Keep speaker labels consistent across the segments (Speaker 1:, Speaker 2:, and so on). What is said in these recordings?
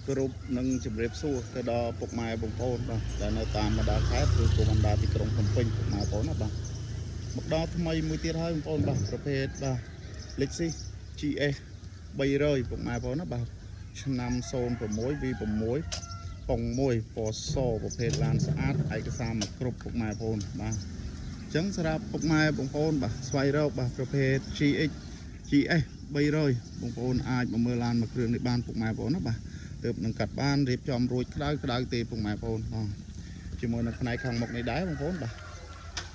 Speaker 1: គ្រប់នឹងជម្រាបសួរទៅដល់ពុកម៉ែបងប្អូនបាទដែលនៅតាមបណ្ដាខេត្តឬក៏បណ្ដាទីក្រុងភ្នំពេញពុកម៉ែបងប្អូនណាបាទមកដល់ថ្មីមួយទៀតហើយបងប្អូនបាទប្រភេទបាទ Lexus GS 300ពុកម៉ែបងប្អូនណាបាទឆ្នាំ06 V6 ប៉ុង1ពណ៌សប្រភេទឡានស្អាតឯកសារមកគ្រប់ពុកម៉ែបងប្អូនបាទអញ្ចឹងសម្រាប់ពុកម៉ែបងប្អូនបាទស្វែងរកបាទប្រភេទ GS 300បងប្អូនអាចមកមើលឡានមួយគ្រឿងនេះបានពុកម៉ែបងប្អូនណាបាទទើបនឹងកាត់បានរៀបចំរួចក្តៅទេពុកម៉ែបងប្អូនបាទជាមួយនឹងផ្នែកខាងមុខនេះដែរបងប្អូនបាទ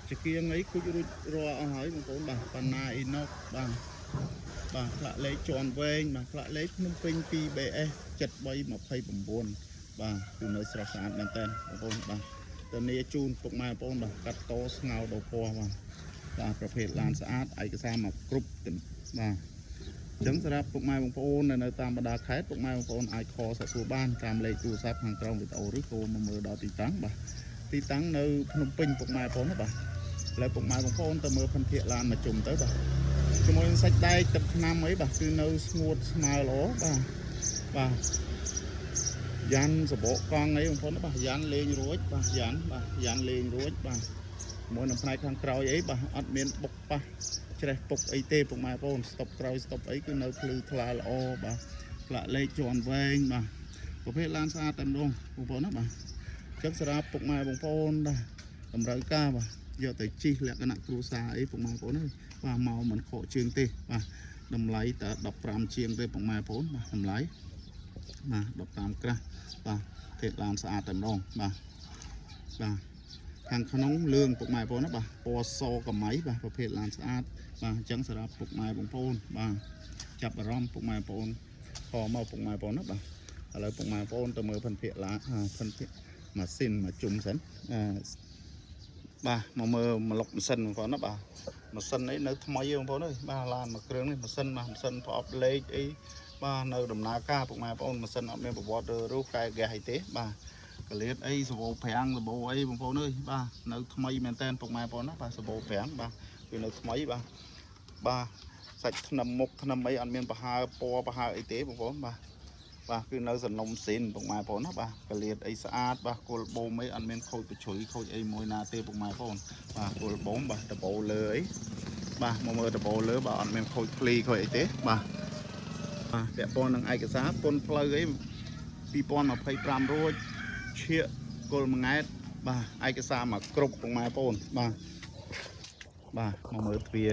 Speaker 1: ជាគៀងអីគូចរួចរាល់អស់ហើយបងប្អូនបាទប៉ាណាអ៊ីណុកបាទផ្លាកលេខជាន់វែងបាទផ្លាកលេខភ្នំពេញ 2BS 7329បាទគឺនៅស្រស់ស្អាតមែនតើបងប្អូនបាទតនីជូនពុកម៉ែបងប្អូនបាទកាត់តស្ងោដោពណ៌បាទប្រភេទឡានស្អាតឯកសារមកគ្រប់បាទអញ្ចឹងសម្រាប់ពុកម៉ែបងប្អូននៅតាមបណ្ដាខេត្តពុកម៉ែបងប្អូនអាចខលសាកសួរបានតាមលេខទូរស័ព្ទខាងក្រោមវីដេអូឬក៏មកមើលដល់ទីតាំងបាទទីតាំងនៅភ្នំពេញពុកម៉ែបងប្អូនណាបាទឥឡូវពុកម៉ែបងប្អូនទៅមើលផនធាកឡានមកជុំទៅបាទជាមួយនឹងសាច់ដែកទឹកថ្នាំអីបាទគឺនៅស្ងួតស្មើល្អបាទយ៉ាន់សបកកង់អីបងប្អូនបាទយ៉ាន់លេងរួចបាទយ៉ាន់លេងរួចបាទមួយនៅផ្នែកខាងក្រោយអីបាទអត់មានបុកប៉ះច្រេះពុកអីទេពុកម៉ែបងប្អូនស្តុបក្រោយស្តុបអីគឺនៅភ្លឺថ្លាល្អបាទផ្លាកលេខជាន់វែងបាទប្រភេទឡានស្អាតតែម្ដងបងប្អូនណាបាទអញ្ចឹងសម្រាប់ពុកម៉ែបងប្អូនដែរតម្រូវការបាទយកទៅជីកលក្ខណៈគ្រួសារអីពុកម៉ែបងប្អូនបាទមកមិនខកជើងទេបាទតម្លៃតែ15ជាងទេពុកម៉ែបងប្អូនបាទតម្លៃបាទ15ក្រាស់បាទភេទឡានស្អាតតែម្ដងបាទខាងក្នុងលឿងពុកម៉ែបងប្អូនណាបាទពណ៌សកម្មៃបាទប្រភេទឡានស្អាតបាទអញ្ចឹងសម្រាប់ពុកម៉ែបងប្អូនបាទចាប់អារម្មណ៍ពុកម៉ែបងប្អូនខមកពុកម៉ែបងប្អូនណាបាទឥឡូវពុកម៉ែបងប្អូនទៅមើលផនភាកឡាផនភាកម៉ាស៊ីនមកជុំសិនបាទមកមើលម៉ាឡុកម៉ាស៊ីនបងប្អូនណាបាទម៉ាស៊ីនអីនៅថ្មីបងប្អូនអើយបាទឡានមួយគ្រឿងនេះម៉ាស៊ីនប្រអប់លេខអីបាទនៅដំណើរការពុកម៉ែបងប្អូនម៉ាស៊ីនអត់មានប្រវត្តិរូបកែហ្គាសអីទេបាទកលៀតអីសបោប្រាំងសបោអីបងប្អូនអើយបាទនៅថ្មីមែនតើពុកម៉ែបងប្អូនណាបាទសបោប្រាំងបាទគឺនៅថ្មីបាទសាច់ថ្នឹមមុខថ្នឹមអីអត់មានប្រហើពណ៌ប្រហើអីទេបងប្អូនបាទគឺនៅសនំស៊ីនពុកម៉ែបងប្អូនណាបាទកលៀតអីស្អាតបាទគល់បូមអីអត់មានខូចប្រជ្រុយខូចអីមួយណាទេពុកម៉ែបងប្អូនបាទគល់បូមបាទដបោលើអីបាទមកមើលដបោលើបាទអត់មានខូចភ្លីខូចអីទេបាទពាក់ព័ន្ធនឹងឯកសារពន្ធផ្លូវអី2025រួចឈៀកគល់មួយង៉ែតបាទឯកសារមកគ្រប់ពុកម៉ែបងប្អូនបាទមកមើលទ្វារ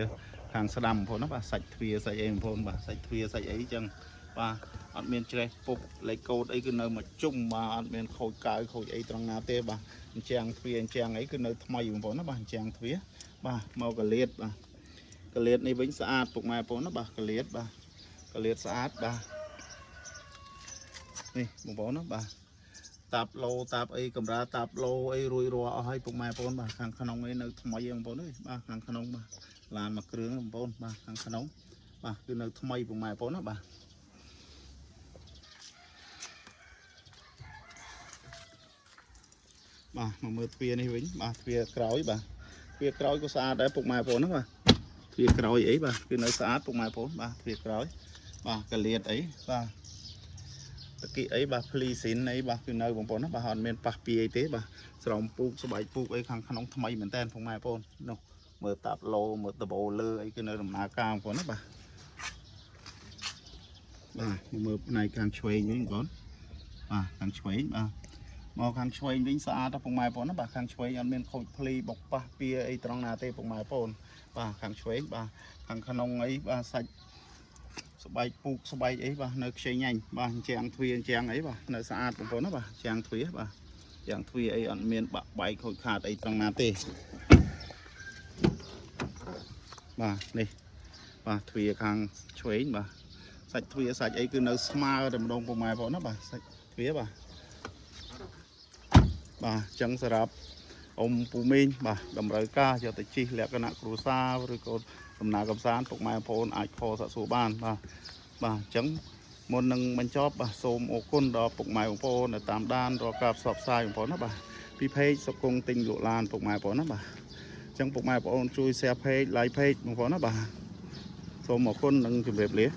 Speaker 1: ខាងស្ដាំបងប្អូនណាបាទសាច់ទ្វារសាច់អីបងប្អូនបាទសាច់ទ្វារសាច់អីចឹងបាទអត់មានច្រេះពុកលេខកូដអីគឺនៅមកជុំបាទអត់មានខូចកៅខូចអីត្រង់ណាទេបាទអញ្ចាំងទ្វារអញ្ចាំងអីគឺនៅថ្មីបងប្អូនណាបាទអញ្ចាំងទ្វារបាទមកកលៀតបាទកលៀតនេះវិញស្អាតពុកម៉ែបងប្អូនណាបាទកលៀតស្អាតបាទនេះបងប្អូនណាបាទតាប់ឡូតាប់អីកម្រាតាប់ឡូអីរួយរាល់អស់ហើយពុកម៉ែបងប្អូនបាទខាងក្នុងអីនៅថ្មីបងប្អូនអើយបាទខាងក្នុងបាទឡានមួយគ្រឿងបងប្អូនបាទខាងក្នុងបាទគឺនៅថ្មីពុកម៉ែបងប្អូនណាបាទមកមើលទ្វារនេះវិញបាទទ្វារក្រោយបាទទ្វារក្រោយក៏ស្អាតដែរពុកម៉ែបងប្អូនណាបាទទ្វារក្រោយអីបាទគឺនៅស្អាតពុកម៉ែបងប្អូនបាទទ្វារក្រោយបាទកលៀតអីបាទតគីអីបាទភ្លីស៊ីនអីបាទគឺនៅបងប្អូនណាបាទអត់មានប៉ះពីអីទេបាទស្រោមពូកស្បែកពូកអីខាងក្នុងថ្មីមែនតើពុកម៉ែបងប្អូននោះមើលតាប់ឡូមើលដបោលើអីគឺនៅដំណើរការបងប្អូនណាបាទមើលផ្នែកខាងឆ្វេងវិញបងប្អូនបាទខាងឆ្វេងបាទមកខាងឆ្វេងវិញស្អាតពុកម៉ែបងប្អូនណាបាទខាងឆ្វេងអត់មានខូចភ្លីបុកប៉ះពីអីត្រង់ណាទេពុកម៉ែបងប្អូនបាទខាងឆ្វេងបាទខាងក្នុងអីបាទសាច់ស្បែកពូកស្បែកអីបាទនៅខ្ចីញ៉ាញ់បាទអញ្ចាំងទ្វារអញ្ចាំងអីបាទនៅស្អាតបងប្អូនណាបាទអញ្ចាំងទ្វារបាទយ៉ាងទ្វារអីអត់មានបាក់បែកខូចខាតអីត្រង់ណាទេបាទនេះបាទទ្វារខាងឆ្វេងបាទសាច់ទ្វារសាច់អីគឺនៅស្មើតែម្ដងពុកម៉ែបងប្អូនណាបាទសាច់ទ្វារបាទអញ្ចឹងសម្រាប់អ៊ំពូមីងបាទតម្រូវការយកទៅជីកលក្ខណៈគ្រួសារឬក៏ដំណើរកំសាន្តពុកម៉ែបងប្អូនអាចខលសាកសួរបានបាទអញ្ចឹងមុននឹងបញ្ចប់បាទសូមអរគុណដល់ពុកម៉ែបងប្អូនដែលតាមដានរាល់ការផ្សព្វផ្សាយបងប្អូនណាបាទពីเพจសុគង្គទិញលក់ឡានពុកម៉ែបងប្អូនណាបាទអញ្ចឹងពុកម៉ែបងប្អូនជួយ share page like page បងប្អូនណាបាទសូមអរគុណនិងជម្រាបលា